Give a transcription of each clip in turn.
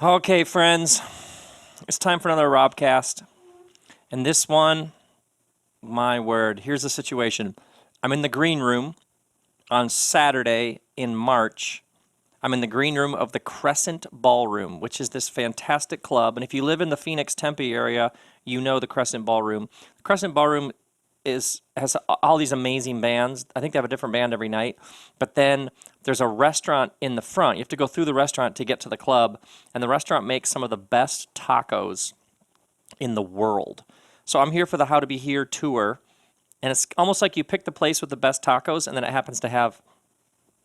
Okay, friends, it's time for another RobCast. And this one, my word, here's the situation. I'm in the green room on Saturday in March. I'm in the green room of the Crescent Ballroom, which is this fantastic club. And if you live in the Phoenix Tempe area, you know the Crescent Ballroom. The Crescent Ballroom has all these amazing bands. I think they have a different band every night. But then there's a restaurant in the front. You have to go through the restaurant to get to the club, and the restaurant makes some of the best tacos in the world. So I'm here for the How to Be Here tour, and it's almost like you pick the place with the best tacos, and then it happens to have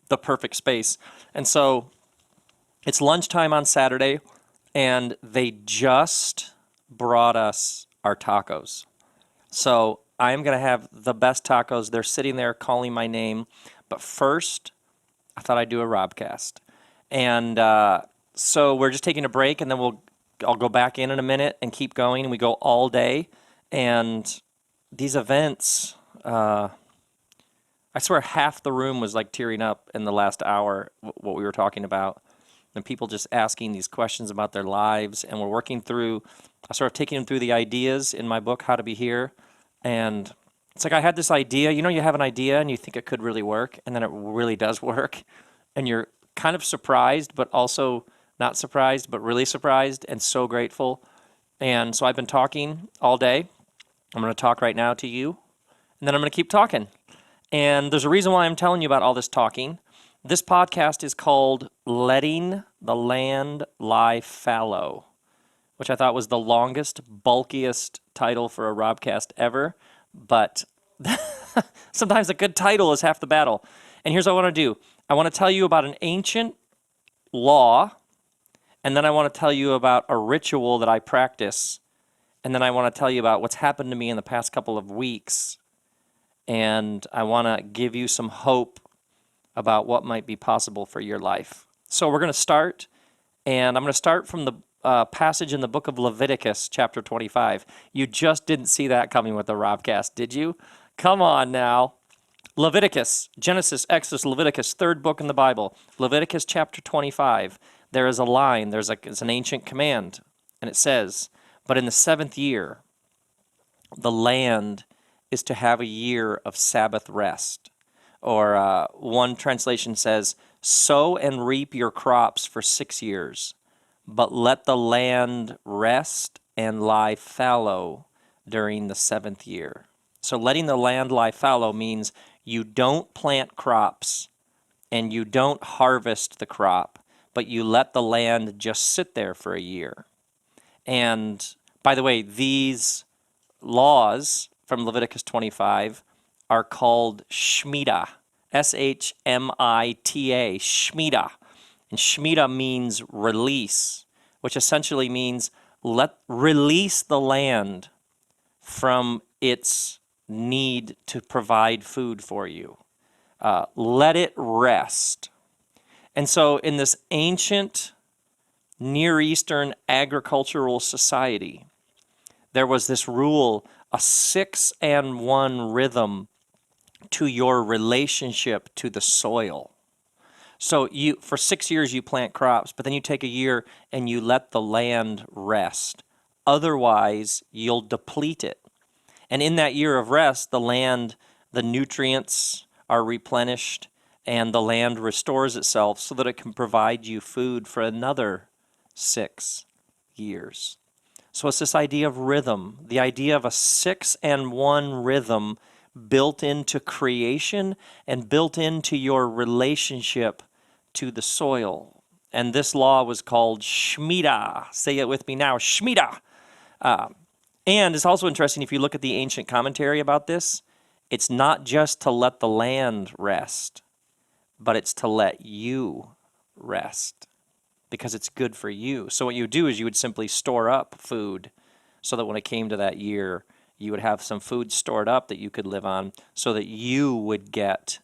the perfect space. And so it's lunchtime on Saturday, and they just brought us our tacos. So I'm going to have the best tacos. They're sitting there calling my name. But first, I thought I'd do a Robcast. And so we're just taking a break, and then I'll go back in a minute and keep going. And we go all day. And these events, I swear half the room was like tearing up in the last hour, what we were talking about. And people just asking these questions about their lives. And we're working through, I sort of taking them through the ideas in my book, How to Be Here. And it's like I had this idea. You know, you have an idea and you think it could really work, and then it really does work. And you're kind of surprised, but also not surprised, but really surprised and so grateful. And so I've been talking all day. I'm going to talk right now to you, and then I'm going to keep talking. And there's a reason why I'm telling you about all this talking. This podcast is called Letting the Land Lie Fallow, which I thought was the longest, bulkiest title for a Robcast ever. But sometimes a good title is half the battle. And here's what I want to do. I want to tell you about an ancient law, and then I want to tell you about a ritual that I practice, and then I want to tell you about what's happened to me in the past couple of weeks. And I want to give you some hope about what might be possible for your life. So we're going to start, and I'm going to start from the passage in the book of Leviticus, chapter 25. You just didn't see that coming with the Robcast, did you? Come on now. Leviticus, Genesis, Exodus, Leviticus, third book in the Bible. Leviticus chapter 25. There is a line, it's an ancient command, and it says, "But in the seventh year, the land is to have a year of Sabbath rest." Or one translation says, "Sow and reap your crops for 6 years, but let the land rest and lie fallow during the seventh year." So letting the land lie fallow means you don't plant crops and you don't harvest the crop, but you let the land just sit there for a year. And by the way, these laws from Leviticus 25 are called Shemitah, S-H-M-I-T-A, Shemitah. And Shemitah means release, which essentially means release the land from its need to provide food for you. Let it rest. And so in this ancient Near Eastern agricultural society, there was this rule, a 6-and-1 rhythm to your relationship to the soil. So for 6 years you plant crops, but then you take a year and you let the land rest. Otherwise, you'll deplete it. And in that year of rest, the land, the nutrients are replenished, and the land restores itself so that it can provide you food for another 6 years. So it's this idea of rhythm, the idea of a 6-and-1 rhythm built into creation and built into your relationship to the soil. And this law was called Shemitah. Say it with me now, Shemitah. And it's also interesting, if you look at the ancient commentary about this, it's not just to let the land rest, but it's to let you rest, because it's good for you. So what you would do is you would simply store up food so that when it came to that year, you would have some food stored up that you could live on so that you would get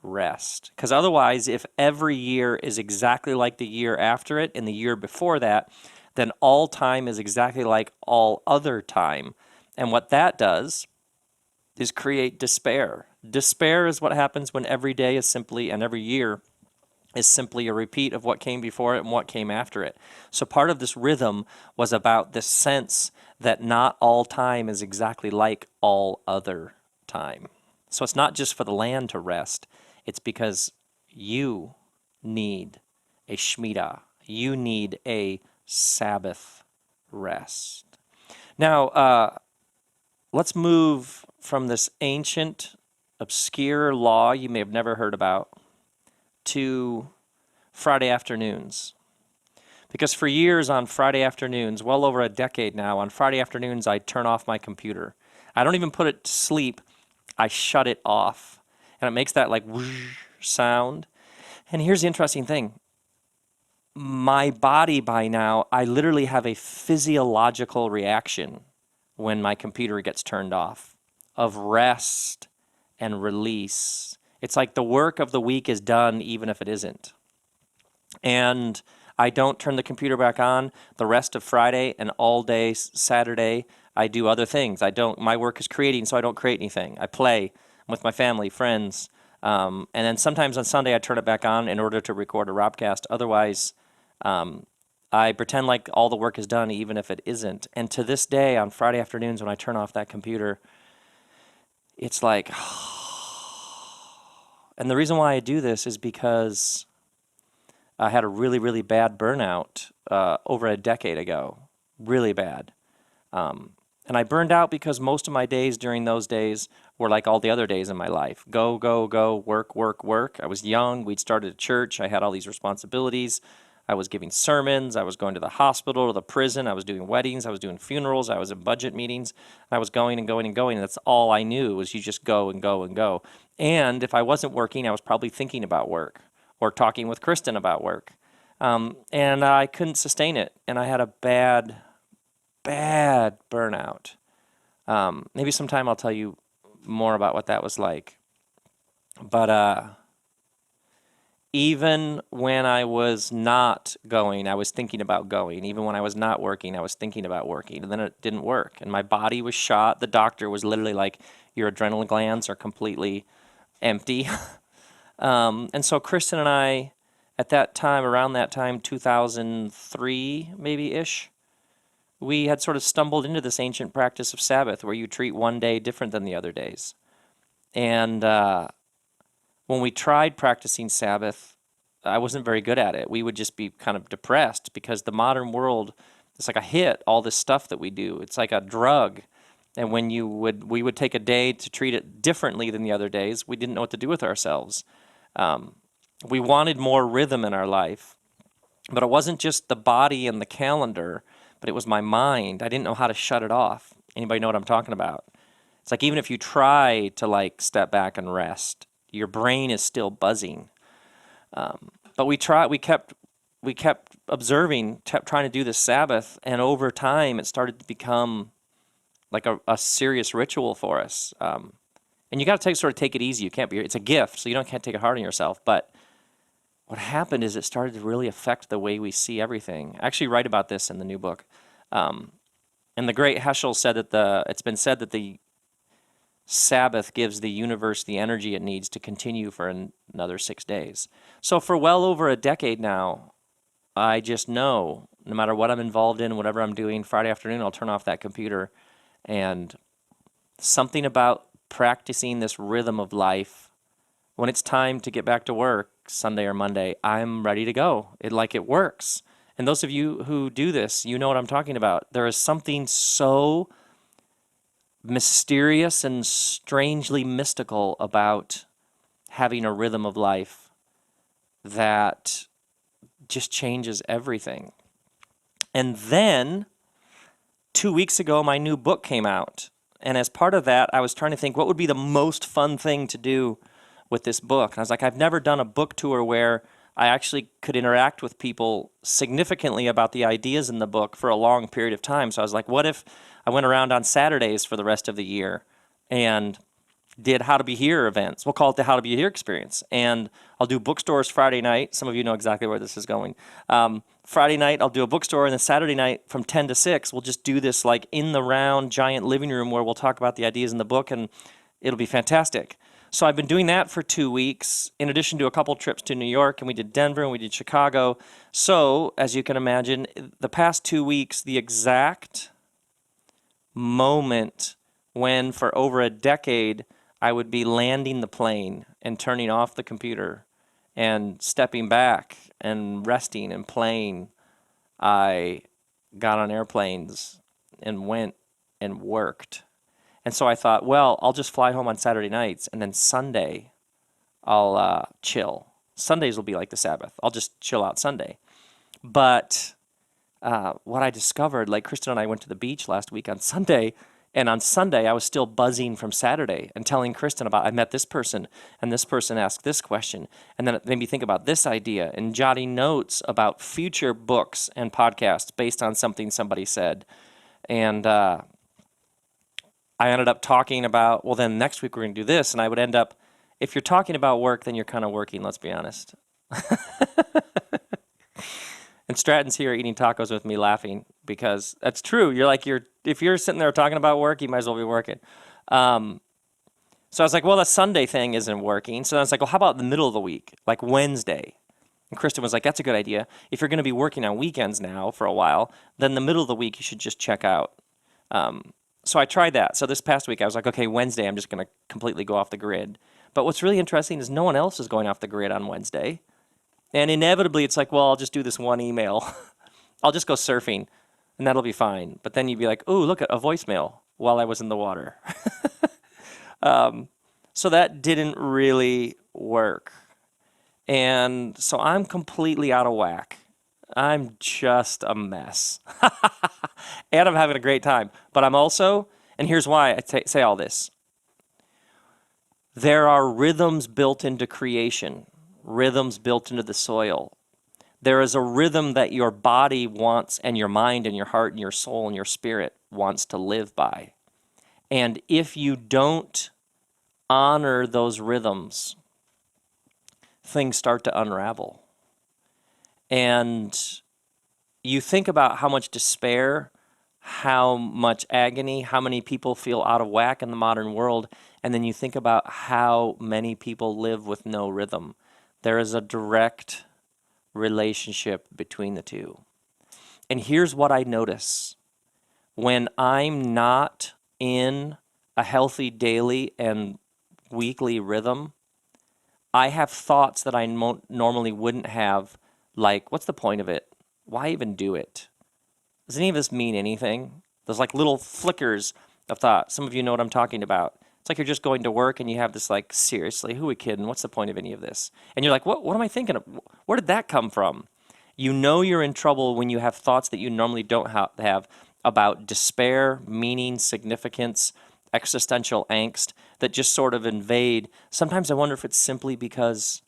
rest. Because otherwise, if every year is exactly like the year after it and the year before that, then all time is exactly like all other time. And what that does is create despair. Despair is what happens when every day is simply, and every year is simply a repeat of what came before it and what came after it. So part of this rhythm was about this sense that not all time is exactly like all other time. So it's not just for the land to rest, it's because you need a Shemitah. You need a Sabbath rest. Now, let's move from this ancient, obscure law you may have never heard about to Friday afternoons. Because for years on Friday afternoons, well over a decade now, on Friday afternoons, I turn off my computer. I don't even put it to sleep. I shut it off. And it makes that like whoosh sound. And here's the interesting thing. My body by now, I literally have a physiological reaction when my computer gets turned off of rest and release. It's like the work of the week is done even if it isn't. And I don't turn the computer back on the rest of Friday and all day Saturday. I do other things. My work is creating, so I don't create anything. I play with my family, friends. And then sometimes on Sunday I turn it back on in order to record a RobCast. Otherwise, I pretend like all the work is done even if it isn't. And to this day, on Friday afternoons when I turn off that computer, it's like... And the reason why I do this is because I had a really, really bad burnout over a decade ago. Really bad. And I burned out because most of my days during those days were like all the other days in my life. Go, go, go, work, work, work. I was young. We'd started a church. I had all these responsibilities. I was giving sermons. I was going to the hospital, to the prison. I was doing weddings. I was doing funerals. I was in budget meetings. I was going and going and going. And that's all I knew was you just go and go and go. And if I wasn't working, I was probably thinking about work or talking with Kristen about work. And I couldn't sustain it. And I had a bad burnout. Maybe sometime I'll tell you more about what that was like. But even when I was not going, I was thinking about going. Even when I was not working, I was thinking about working. And then it didn't work. And my body was shot. The doctor was literally like, your adrenal glands are completely empty. And so Kristen and I, at that time, around that time, 2003 maybe-ish, we had sort of stumbled into this ancient practice of Sabbath where you treat one day different than the other days. And when we tried practicing Sabbath, I wasn't very good at it. We would just be kind of depressed because the modern world, it's like a hit, all this stuff that we do. It's like a drug. And when we would take a day to treat it differently than the other days, we didn't know what to do with ourselves. We wanted more rhythm in our life, but it wasn't just the body and the calendar, but it was my mind. I didn't know how to shut it off. Anybody know what I'm talking about? It's like even if you try to like step back and rest, your brain is still buzzing. But we kept observing, kept trying to do the Sabbath, and over time it started to become like a serious ritual for us. And you got to take it easy. You can't be. It's a gift, so can't take it hard on yourself. But what happened is it started to really affect the way we see everything. I actually write about this in the new book. And the great Heschel said that it's been said that the Sabbath gives the universe the energy it needs to continue for another 6 days. So for well over a decade now, I just know, no matter what I'm involved in, whatever I'm doing, Friday afternoon, I'll turn off that computer. And something about practicing this rhythm of life, when it's time to get back to work, Sunday or Monday, I'm ready to go. It works. And those of you who do this, you know what I'm talking about. There is something so mysterious and strangely mystical about having a rhythm of life that just changes everything. And then 2 weeks ago, my new book came out. And as part of that, I was trying to think what would be the most fun thing to do with this book. And I was like, I've never done a book tour where I actually could interact with people significantly about the ideas in the book for a long period of time. So I was like, what if I went around on Saturdays for the rest of the year and did How to Be Here events? We'll call it the How to Be Here experience. And I'll do bookstores Friday night. Some of you know exactly where this is going. Friday night, I'll do a bookstore. And then Saturday night from 10 to 6, we'll just do this like in the round giant living room where we'll talk about the ideas in the book, and it'll be fantastic. So I've been doing that for 2 weeks, in addition to a couple trips to New York, and we did Denver and we did Chicago. So, as you can imagine, the past 2 weeks, the exact moment when for over a decade I would be landing the plane and turning off the computer and stepping back and resting and playing, I got on airplanes and went and worked. And so I thought, well, I'll just fly home on Saturday nights, and then Sunday I'll chill. Sundays will be like the Sabbath. I'll just chill out Sunday. But what I discovered, like Kristen and I went to the beach last week on Sunday, and on Sunday I was still buzzing from Saturday and telling Kristen about I met this person, and this person asked this question, and then it made me think about this idea, and jotting notes about future books and podcasts based on something somebody said. And I ended up talking about, well, then next week we're going to do this, and I would end up, if you're talking about work, then you're kind of working, let's be honest. And Stratton's here eating tacos with me laughing because that's true. If you're sitting there talking about work, you might as well be working. So I was like, well, the Sunday thing isn't working. So I was like, well, how about the middle of the week, like Wednesday? And Kristen was like, that's a good idea. If you're going to be working on weekends now for a while, then the middle of the week you should just check out. So I tried that. So this past week I was like, okay, Wednesday I'm just going to completely go off the grid. But what's really interesting is no one else is going off the grid on Wednesday. And inevitably it's like, well, I'll just do this one email. I'll just go surfing and that'll be fine. But then you'd be like, ooh, look at a voicemail while I was in the water. So that didn't really work. And so I'm completely out of whack. I'm just a mess. And I'm having a great time. But I'm also, and here's why I say all this. There are rhythms built into creation, rhythms built into the soil. There is a rhythm that your body wants, and your mind and your heart and your soul and your spirit wants to live by. And if you don't honor those rhythms, things start to unravel. And you think about how much despair, how much agony, how many people feel out of whack in the modern world, and then you think about how many people live with no rhythm. There is a direct relationship between the two. And here's what I notice. When I'm not in a healthy daily and weekly rhythm, I have thoughts that I normally wouldn't have, like, what's the point of it? Why even do it? Does any of this mean anything? There's like little flickers of thought. Some of you know what I'm talking about. It's like you're just going to work and you have this like, seriously, who are we kidding? What's the point of any of this? And you're like, what am I thinking of? Where did that come from? You know you're in trouble when you have thoughts that you normally don't have about despair, meaning, significance, existential angst that just sort of invade. Sometimes I wonder if it's simply because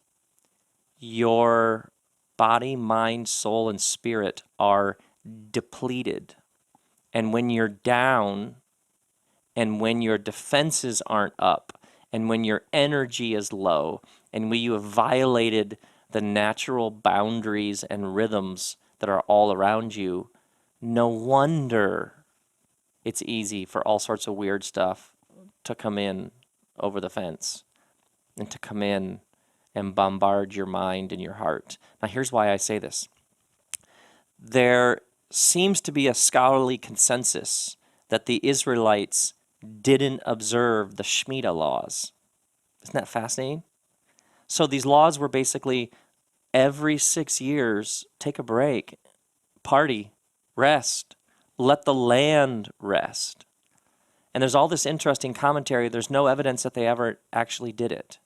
your body, mind, soul, and spirit are depleted. And when you're down, and when your defenses aren't up, and when your energy is low, and when you have violated the natural boundaries and rhythms that are all around you, no wonder it's easy for all sorts of weird stuff to come in over the fence and to come in and bombard your mind and your heart. Now, here's why I say this. There seems to be a scholarly consensus that the Israelites didn't observe the Shemitah laws. Isn't that fascinating? So these laws were basically every 6 years, take a break, party, rest, let the land rest. And there's all this interesting commentary. There's no evidence that they ever actually did it.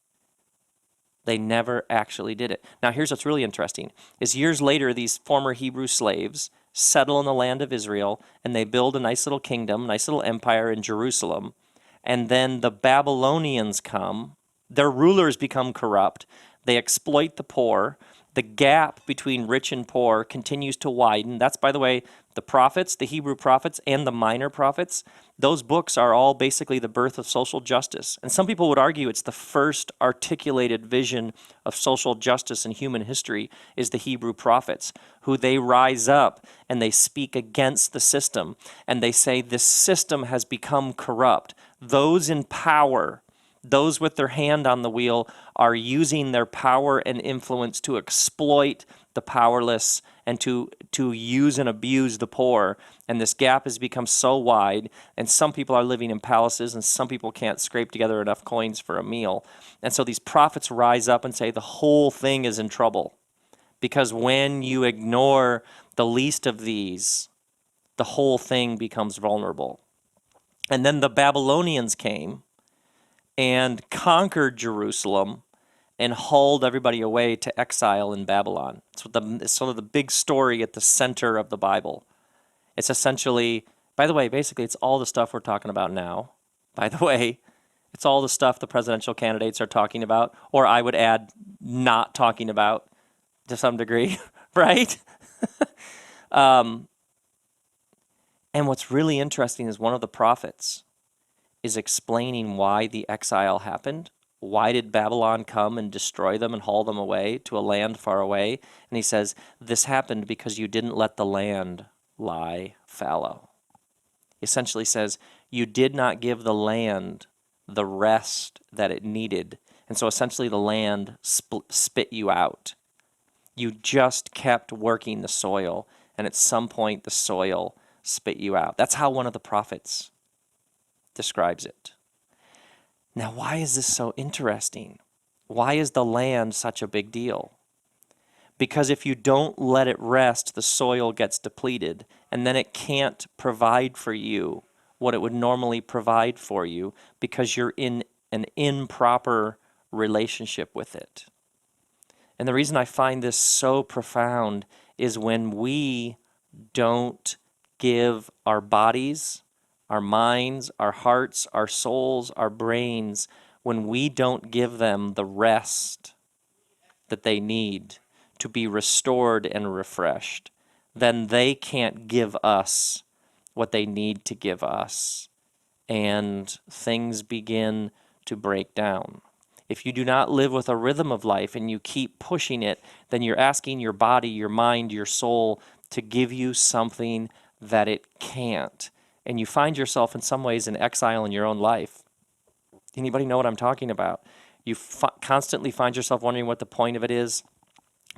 They never actually did it. Now, here's what's really interesting, is years later, these former Hebrew slaves settle in the land of Israel, and they build a nice little kingdom, nice little empire in Jerusalem. And then the Babylonians come. Their rulers become corrupt. They exploit the poor. The gap between rich and poor continues to widen. That's, by the way, the prophets, the Hebrew prophets, and the minor prophets. Those books are all basically the birth of social justice. And some people would argue it's the first articulated vision of social justice in human history is the Hebrew prophets, who they rise up and they speak against the system. And they say this system has become corrupt. Those in power, Those with their hand on the wheel are using their power and influence to exploit the powerless and to use and abuse the poor. And this gap has become so wide, and some people are living in palaces, and some people can't scrape together enough coins for a meal. And so these prophets rise up and say the whole thing is in trouble. Because when you ignore the least of these, the whole thing becomes vulnerable. And then the Babylonians came and conquered Jerusalem and hauled everybody away to exile in Babylon. It's sort of the big story at the center of the Bible. It's essentially, by the way, basically it's all the stuff we're talking about now. By the way, it's all the stuff the presidential candidates are talking about, or I would add, not talking about to some degree, right? And what's really interesting is one of the prophets is explaining why the exile happened. Why did Babylon come and destroy them and haul them away to a land far away? And he says, this happened because you didn't let the land lie fallow. He essentially says, you did not give the land the rest that it needed. And so essentially the land spit you out. You just kept working the soil, and at some point the soil spit you out. That's how one of the prophets describes it. Now, why is this so interesting? Why is the land such a big deal? Because if you don't let it rest, the soil gets depleted, and then it can't provide for you what it would normally provide for you because you're in an improper relationship with it. And the reason I find this so profound is when we don't give our bodies, our minds, our hearts, our souls, our brains, when we don't give them the rest that they need to be restored and refreshed, then they can't give us what they need to give us, and things begin to break down. If you do not live with a rhythm of life and you keep pushing it, then you're asking your body, your mind, your soul to give you something that it can't. And you find yourself in some ways in exile in your own life. Anybody know what I'm talking about? You constantly find yourself wondering what the point of it is.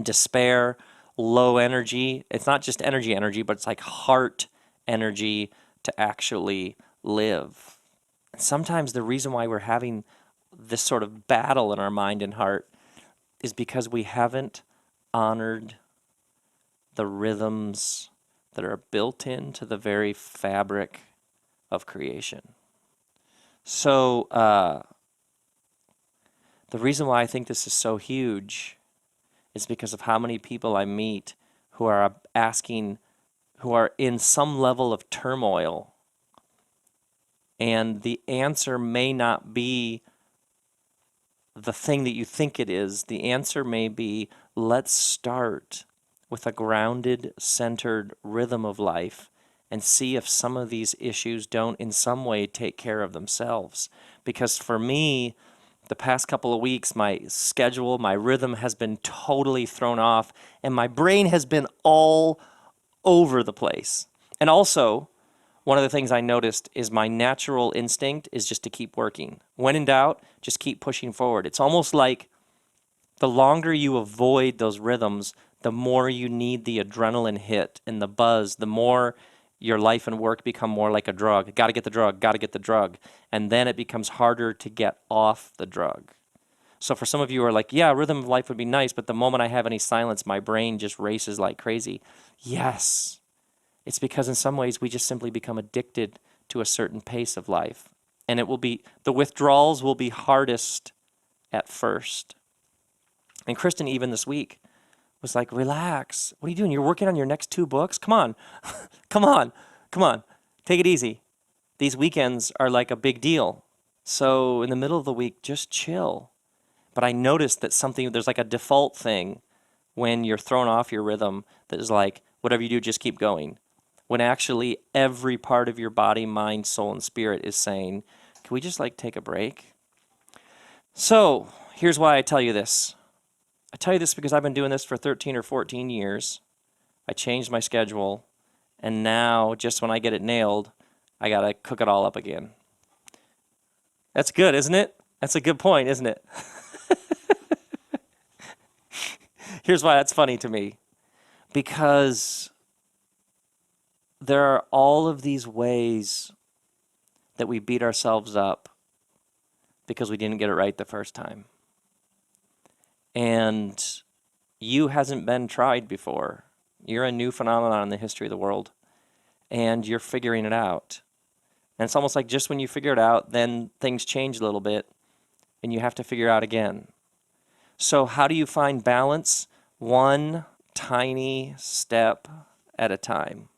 Despair, low energy. It's not just energy, but it's like heart energy to actually live. And sometimes the reason why we're having this sort of battle in our mind and heart is because we haven't honored the rhythms that are built into the very fabric of creation. So the reason why I think this is so huge is because of how many people I meet who are asking, who are in some level of turmoil, and the answer may not be the thing that you think it is. The answer may be, let's start with a grounded, centered rhythm of life and see if some of these issues don't in some way take care of themselves. Because for me, the past couple of weeks, my schedule, my rhythm has been totally thrown off, and my brain has been all over the place. And also, one of the things I noticed is my natural instinct is just to keep working. When in doubt, just keep pushing forward. It's almost like the longer you avoid those rhythms, the more you need the adrenaline hit and the buzz, the more your life and work become more like a drug. Got to get the drug, got to get the drug. And then it becomes harder to get off the drug. So for some of you who are like, yeah, rhythm of life would be nice, but the moment I have any silence, my brain just races like crazy. Yes. It's because in some ways we just simply become addicted to a certain pace of life. And it will be, the withdrawals will be hardest at first. And Kristen, even this week, was like, relax. What are you doing? You're working on your next 2 books? Come on. Come on. Come on. Take it easy. These weekends are like a big deal. So in the middle of the week, just chill. But I noticed that there's like a default thing when you're thrown off your rhythm that is like, whatever you do, just keep going. When actually every part of your body, mind, soul, and spirit is saying, can we just like take a break? So here's why I tell you this. I tell you this because I've been doing this for 13 or 14 years. I changed my schedule, and now just when I get it nailed, I got to cook it all up again. That's good, isn't it? That's a good point, isn't it? Here's why that's funny to me. Because there are all of these ways that we beat ourselves up because we didn't get it right the first time. And you hasn't been tried before. You're a new phenomenon in the history of the world, and you're figuring it out. And it's almost like just when you figure it out, then things change a little bit, and you have to figure out again. So how do you find balance? One tiny step at a time.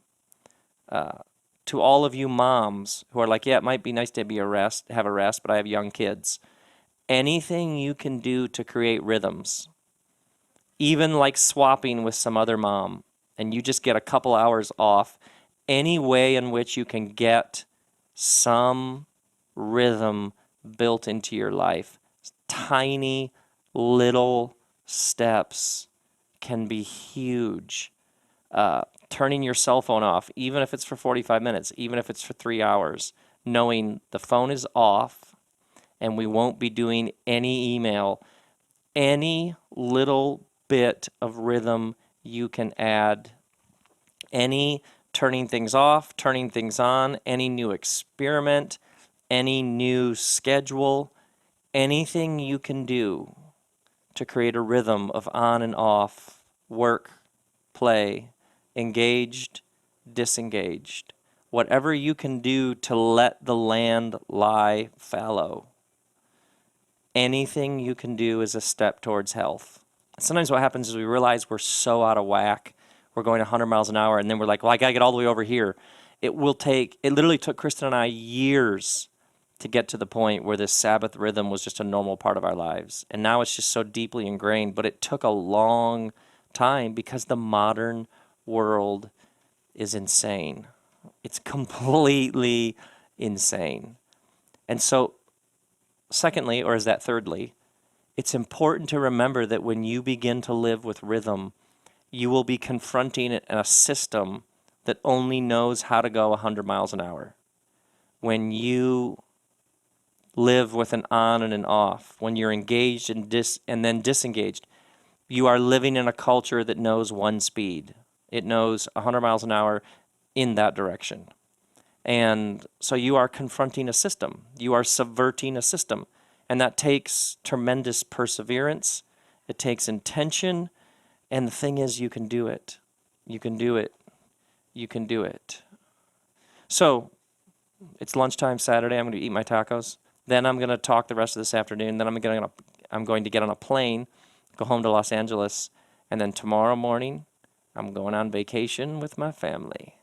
To all of you moms who are like, yeah, it might be nice to have a rest, but I have young kids. Anything you can do to create rhythms, even like swapping with some other mom, and you just get a couple hours off, any way in which you can get some rhythm built into your life, tiny little steps can be huge. Turning your cell phone off, even if it's for 45 minutes, even if it's for 3 hours, knowing the phone is off and we won't be doing any email, any little bit of rhythm you can add, any turning things off, turning things on, any new experiment, any new schedule, anything you can do to create a rhythm of on and off, work, play, engaged, disengaged. Whatever you can do to let the land lie fallow. Anything you can do is a step towards health. Sometimes what happens is we realize we're so out of whack. We're going 100 miles an hour, and then we're like, well, I got to get all the way over here. It literally took Kristen and I years to get to the point where this Sabbath rhythm was just a normal part of our lives. And now it's just so deeply ingrained, but it took a long time because the modern world is insane. It's completely insane. And so, secondly, or is that thirdly, it's important to remember that when you begin to live with rhythm, you will be confronting a system that only knows how to go 100 miles an hour. When you live with an on and an off, when you're engaged and then disengaged, you are living in a culture that knows one speed. It knows 100 miles an hour in that direction. And so you are confronting a system. You are subverting a system. And that takes tremendous perseverance. It takes intention. And the thing is, you can do it. You can do it. You can do it. So it's lunchtime Saturday. I'm going to eat my tacos. Then I'm going to talk the rest of this afternoon. Then I'm going to get on a plane, go home to Los Angeles. And then tomorrow morning, I'm going on vacation with my family.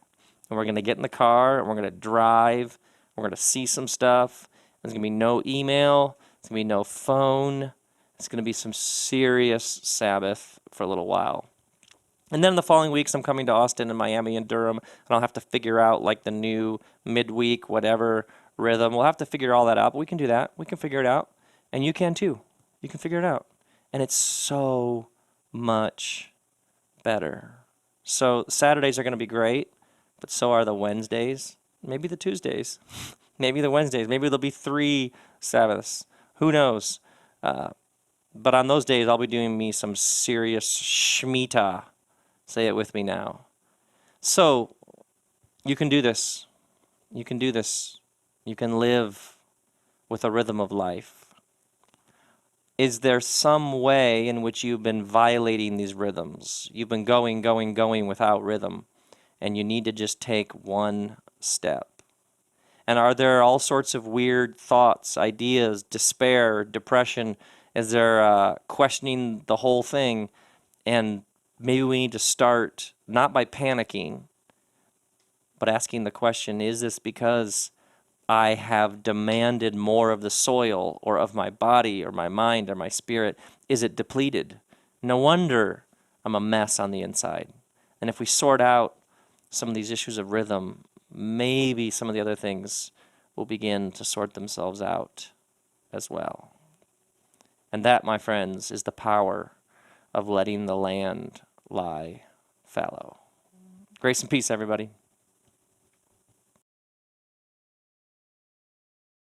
And we're going to get in the car, and we're going to drive. We're going to see some stuff. There's going to be no email. There's going to be no phone. It's going to be some serious Sabbath for a little while. And then the following weeks, I'm coming to Austin and Miami and Durham, and I'll have to figure out like the new midweek, whatever rhythm. We'll have to figure all that out, but we can do that. We can figure it out. And you can too. You can figure it out. And it's so much better. So Saturdays are going to be great, but so are the Wednesdays, maybe the Tuesdays, maybe the Wednesdays. Maybe there'll be 3 Sabbaths. Who knows? But on those days, I'll be doing me some serious Shemitah. Say it with me now. So you can do this. You can do this. You can live with a rhythm of life. Is there some way in which you've been violating these rhythms? You've been going without rhythm, and you need to just take one step. And are there all sorts of weird thoughts, ideas, despair, depression? Is there questioning the whole thing? And maybe we need to start not by panicking, but asking the question, is this because I have demanded more of the soil or of my body or my mind or my spirit? Is it depleted? No wonder I'm a mess on the inside. And if we sort out some of these issues of rhythm, maybe some of the other things will begin to sort themselves out as well. And that, my friends, is the power of letting the land lie fallow. Grace and peace, everybody.